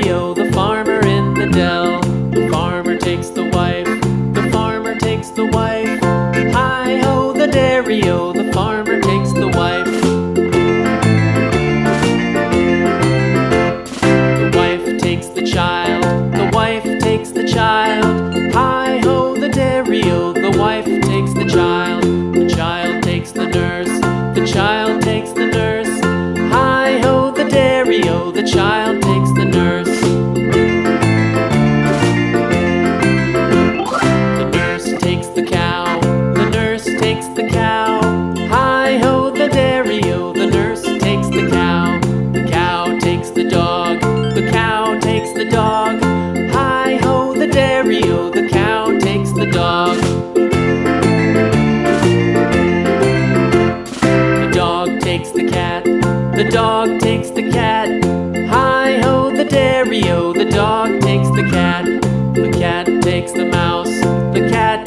dairy-o, the farmer in the dell. The farmer takes the wife, the farmer takes the wife. Hi-ho, the dairy-o, the farmer takes the wife. The wife takes the child, the wife takes the child. Hi-ho, the dairy-o, the wife takes the child. The child takes the nurse, the child takes the nurse. Hi-ho, the dairy-o, the child takes the nurse. The nurse takes the cow, the nurse takes the cow. Hi-ho, the dairy-o, the nurse takes the cow. The cow takes the dog, the cow takes the dog. Hi-ho, the dairy-o, the cow takes the dog. The dog takes the cat, the dog takes the cat. Hi-ho, the dairy-o, the dog takes the cat. The cat takes the mouse, the cat